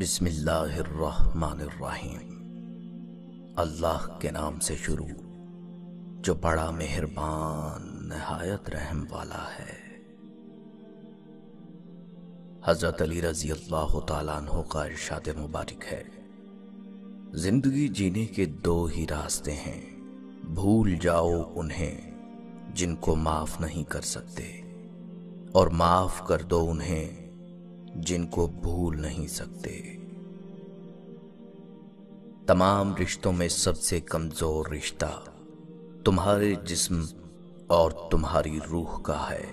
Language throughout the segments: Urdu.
بسم اللہ الرحمن الرحیم۔ اللہ کے نام سے شروع جو بڑا مہربان نہایت رحم والا ہے۔ حضرت علی رضی اللہ تعالیٰ عنہ کا ارشاد مبارک ہے، زندگی جینے کے دو ہی راستے ہیں، بھول جاؤ انہیں جن کو معاف نہیں کر سکتے، اور معاف کر دو انہیں جن کو بھول نہیں سکتے۔ تمام رشتوں میں سب سے کمزور رشتہ تمہارے جسم اور تمہاری روح کا ہے،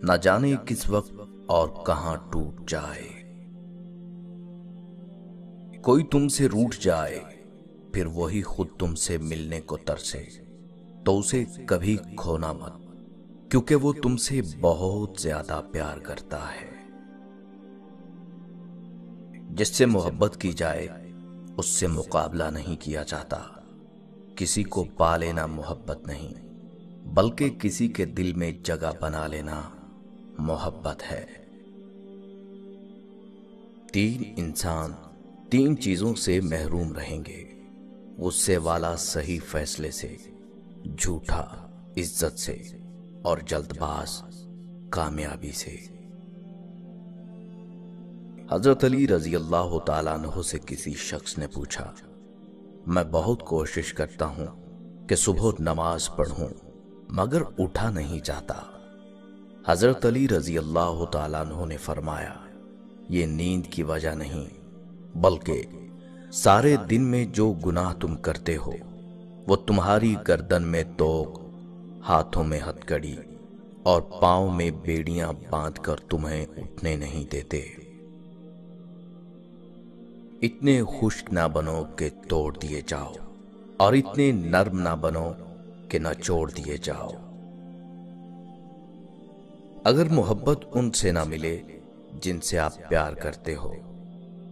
نہ جانے کس وقت اور کہاں ٹوٹ جائے۔ کوئی تم سے روٹھ جائے پھر وہی خود تم سے ملنے کو ترسے تو اسے کبھی کھونا مت، کیونکہ وہ تم سے بہت زیادہ پیار کرتا ہے۔ جس سے محبت کی جائے اس سے مقابلہ نہیں کیا جاتا، کسی کو پا لینا محبت نہیں بلکہ کسی کے دل میں جگہ بنا لینا محبت ہے۔ تین انسان تین چیزوں سے محروم رہیں گے، غصے والا صحیح فیصلے سے، جھوٹا عزت سے، اور جلد باز کامیابی سے۔ حضرت علی رضی اللہ تعالیٰ عنہ سے کسی شخص نے پوچھا، میں بہت کوشش کرتا ہوں کہ صبح نماز پڑھوں مگر اٹھا نہیں جاتا۔ حضرت علی رضی اللہ تعالیٰ عنہ نے فرمایا، یہ نیند کی وجہ نہیں بلکہ سارے دن میں جو گناہ تم کرتے ہو وہ تمہاری گردن میں توق، ہاتھوں میں ہتھکڑی اور پاؤں میں بیڑیاں باندھ کر تمہیں اٹھنے نہیں دیتے۔ اتنے خشک نہ بنو کہ توڑ دیے جاؤ، اور اتنے نرم نہ بنو کہ نہ چھوڑ دیے جاؤ۔ اگر محبت ان سے نہ ملے جن سے آپ پیار کرتے ہو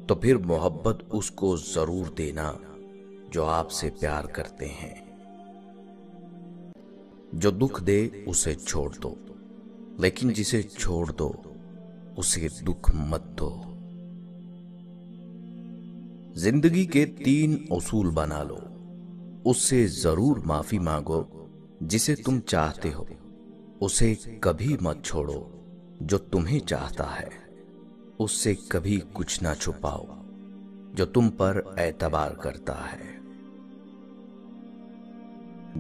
تو پھر محبت اس کو ضرور دینا جو آپ سے پیار کرتے ہیں۔ جو دکھ دے اسے چھوڑ دو، لیکن جسے چھوڑ دو اسے دکھ مت دو۔ زندگی کے تین اصول بنا لو، اس سے ضرور معافی مانگو جسے تم چاہتے ہو، اسے کبھی مت چھوڑو جو تمہیں چاہتا ہے، اس سے کبھی کچھ نہ چھپاؤ جو تم پر اعتبار کرتا ہے۔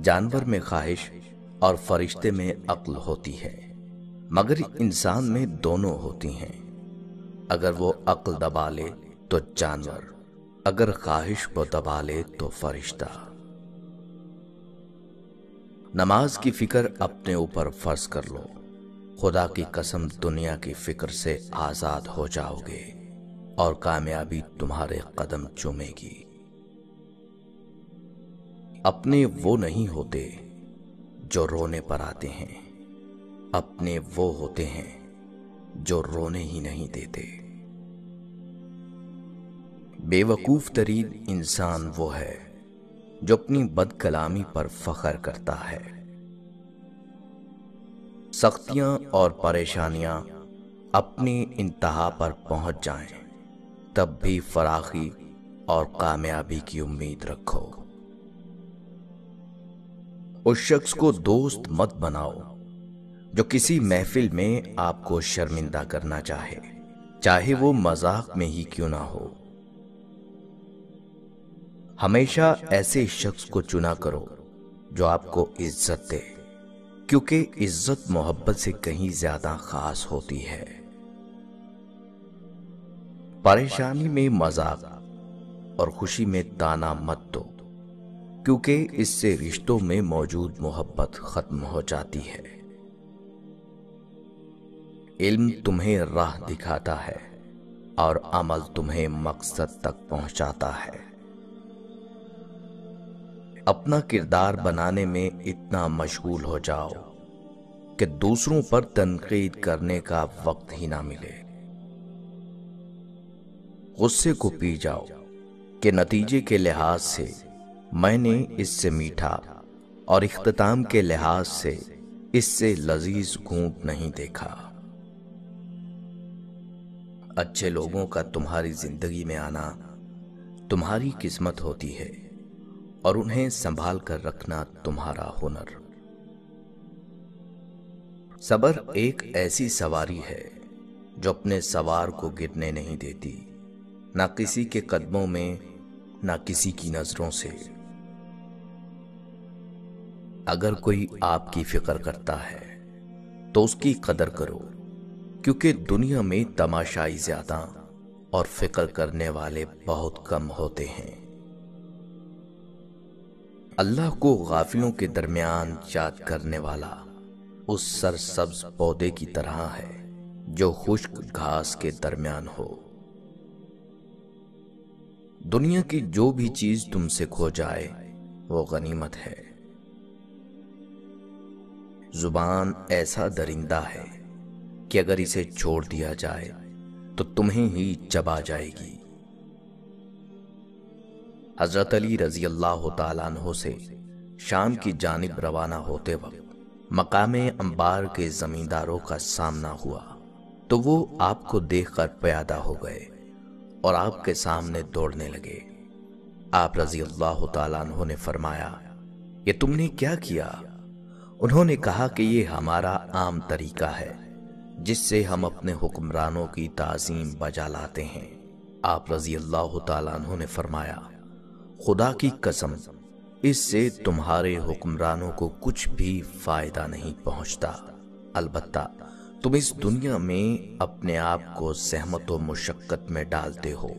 جانور میں خواہش اور فرشتے میں عقل ہوتی ہے، مگر انسان میں دونوں ہوتی ہیں۔ اگر وہ عقل دبا لے تو جانور، اگر خواہش کو دبا لے تو فرشتہ۔ نماز کی فکر اپنے اوپر فرض کر لو، خدا کی قسم دنیا کی فکر سے آزاد ہو جاؤ گے اور کامیابی تمہارے قدم چومے گی۔ اپنے وہ نہیں ہوتے جو رونے پر آتے ہیں، اپنے وہ ہوتے ہیں جو رونے ہی نہیں دیتے۔ بے وقوف ترین انسان وہ ہے جو اپنی بد کلامی پر فخر کرتا ہے۔ سختیاں اور پریشانیاں اپنی انتہا پر پہنچ جائیں تب بھی فراخی اور کامیابی کی امید رکھو۔ اس شخص کو دوست مت بناؤ جو کسی محفل میں آپ کو شرمندہ کرنا چاہے، چاہے وہ مذاق میں ہی کیوں نہ ہو۔ ہمیشہ ایسے شخص کو چنا کرو جو آپ کو عزت دے، کیونکہ عزت محبت سے کہیں زیادہ خاص ہوتی ہے۔ پریشانی میں مذاق اور خوشی میں تانا مت دو، کیونکہ اس سے رشتوں میں موجود محبت ختم ہو جاتی ہے۔ علم تمہیں راہ دکھاتا ہے اور عمل تمہیں مقصد تک پہنچاتا ہے۔ اپنا کردار بنانے میں اتنا مشغول ہو جاؤ کہ دوسروں پر تنقید کرنے کا وقت ہی نہ ملے۔ غصے کو پی جاؤ کہ نتیجے کے لحاظ سے میں نے اس سے میٹھا اور اختتام کے لحاظ سے اس سے لذیذ گھونٹ نہیں دیکھا۔ اچھے لوگوں کا تمہاری زندگی میں آنا تمہاری قسمت ہوتی ہے اور انہیں سنبھال کر رکھنا تمہارا ہنر۔ صبر ایک ایسی سواری ہے جو اپنے سوار کو گرنے نہیں دیتی، نہ کسی کے قدموں میں نہ کسی کی نظروں سے۔ اگر کوئی آپ کی فکر کرتا ہے تو اس کی قدر کرو، کیونکہ دنیا میں تماشائی زیادہ اور فکر کرنے والے بہت کم ہوتے ہیں۔ اللہ کو غافلوں کے درمیان یاد کرنے والا اس سرسبز پودے کی طرح ہے جو خشک گھاس کے درمیان ہو۔ دنیا کی جو بھی چیز تم سے کھو جائے وہ غنیمت ہے۔ زبان ایسا درندہ ہے کہ اگر اسے چھوڑ دیا جائے تو تمہیں ہی چبا جائے گی۔ حضرت علی رضی اللہ تعالیٰ عنہ سے شام کی جانب روانہ ہوتے وقت مقام انبار کے زمینداروں کا سامنا ہوا تو وہ آپ کو دیکھ کر پیادہ ہو گئے اور آپ کے سامنے دوڑنے لگے۔ آپ رضی اللہ تعالیٰ عنہ نے فرمایا، یہ تم نے کیا کیا؟ انہوں نے کہا کہ یہ ہمارا عام طریقہ ہے جس سے ہم اپنے حکمرانوں کی تعظیم بجا لاتے ہیں۔ آپ رضی اللہ تعالیٰ عنہ نے فرمایا، خدا کی قسم اس سے تمہارے حکمرانوں کو کچھ بھی فائدہ نہیں پہنچتا، البتہ تم اس دنیا میں اپنے آپ کو زحمت و مشقت میں ڈالتے ہو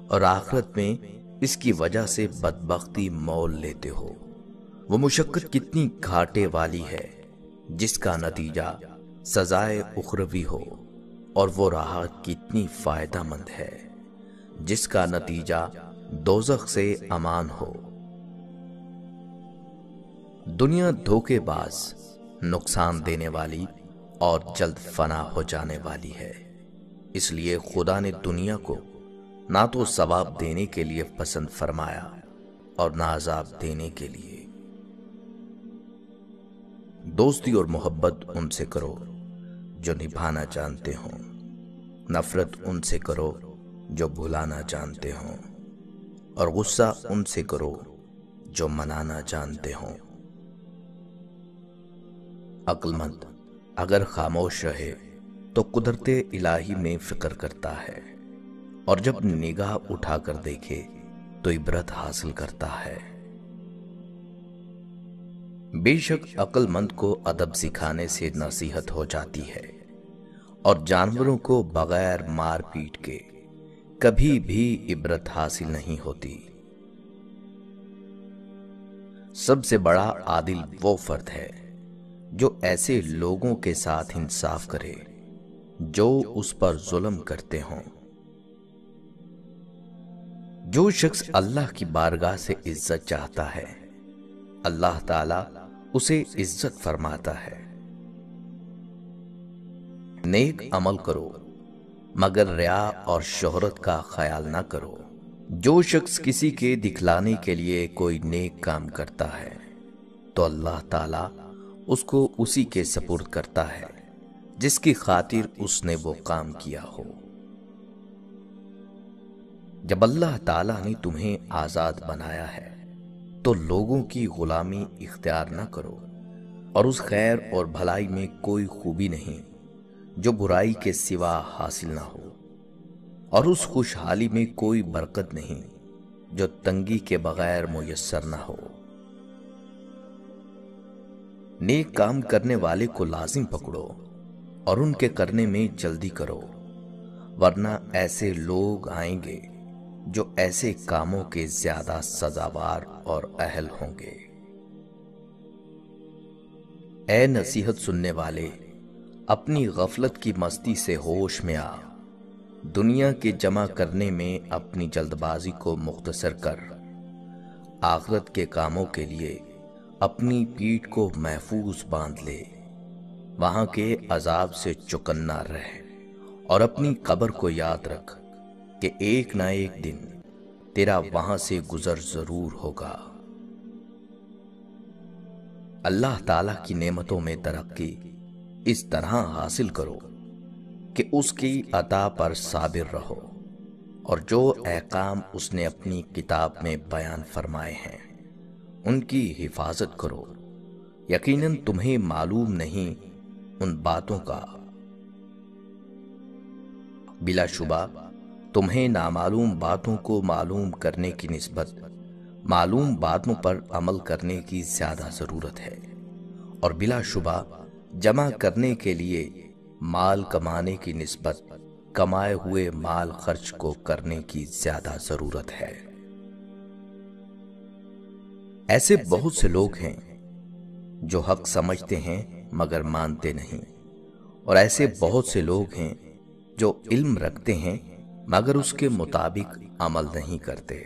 اور آخرت میں اس کی وجہ سے بدبختی مول لیتے ہو۔ وہ مشقت کتنی گھاٹے والی ہے جس کا نتیجہ سزائے اخروی ہو، اور وہ راحت کتنی فائدہ مند ہے جس کا نتیجہ دوزخ سے امان ہو۔ دنیا دھوکے باز، نقصان دینے والی اور جلد فنا ہو جانے والی ہے، اس لیے خدا نے دنیا کو نہ تو ثواب دینے کے لیے پسند فرمایا اور نہ عذاب دینے کے لیے۔ دوستی اور محبت ان سے کرو جو نبھانا جانتے ہوں، نفرت ان سے کرو جو بھلانا جانتے ہوں، اور غصہ ان سے کرو جو منانا جانتے ہوں۔ عقل مند اگر خاموش رہے تو قدرت الہی میں فکر کرتا ہے، اور جب نگاہ اٹھا کر دیکھے تو عبرت حاصل کرتا ہے۔ بے شک عقل مند کو ادب سکھانے سے نصیحت ہو جاتی ہے، اور جانوروں کو بغیر مار پیٹ کے کبھی بھی عبرت حاصل نہیں ہوتی۔ سب سے بڑا عادل وہ فرد ہے جو ایسے لوگوں کے ساتھ انصاف کرے جو اس پر ظلم کرتے ہوں۔ جو شخص اللہ کی بارگاہ سے عزت چاہتا ہے اللہ تعالیٰ اسے عزت فرماتا ہے۔ نیک عمل کرو مگر ریا اور شہرت کا خیال نہ کرو۔ جو شخص کسی کے دکھلانے کے لیے کوئی نیک کام کرتا ہے تو اللہ تعالیٰ اس کو اسی کے سپرد کرتا ہے جس کی خاطر اس نے وہ کام کیا ہو۔ جب اللہ تعالیٰ نے تمہیں آزاد بنایا ہے تو لوگوں کی غلامی اختیار نہ کرو، اور اس خیر اور بھلائی میں کوئی خوبی نہیں جو برائی کے سوا حاصل نہ ہو، اور اس خوشحالی میں کوئی برکت نہیں جو تنگی کے بغیر میسر نہ ہو۔ نیک کام کرنے والے کو لازم پکڑو اور ان کے کرنے میں جلدی کرو، ورنہ ایسے لوگ آئیں گے جو ایسے کاموں کے زیادہ سزاوار اور اہل ہوں گے۔ اے نصیحت سننے والے، اپنی غفلت کی مستی سے ہوش میں آ، دنیا کے جمع کرنے میں اپنی جلد بازی کو مختصر کر، آخرت کے کاموں کے لیے اپنی پیٹھ کو محفوظ باندھ لے، وہاں کے عذاب سے چکنا رہ، اور اپنی قبر کو یاد رکھ کہ ایک نہ ایک دن تیرا وہاں سے گزر ضرور ہوگا۔ اللہ تعالیٰ کی نعمتوں میں ترقی اس طرح حاصل کرو کہ اس کی عطا پر صابر رہو، اور جو احکام اس نے اپنی کتاب میں بیان فرمائے ہیں ان کی حفاظت کرو۔ یقیناً تمہیں معلوم نہیں ان باتوں کا، بلا شبہ تمہیں نامعلوم باتوں کو معلوم کرنے کی نسبت معلوم باتوں پر عمل کرنے کی زیادہ ضرورت ہے، اور بلا شبہ جمع کرنے کے لیے مال کمانے کی نسبت کمائے ہوئے مال خرچ کو کرنے کی زیادہ ضرورت ہے۔ ایسے بہت سے لوگ ہیں جو حق سمجھتے ہیں مگر مانتے نہیں، اور ایسے بہت سے لوگ ہیں جو علم رکھتے ہیں مگر اس کے مطابق عمل نہیں کرتے۔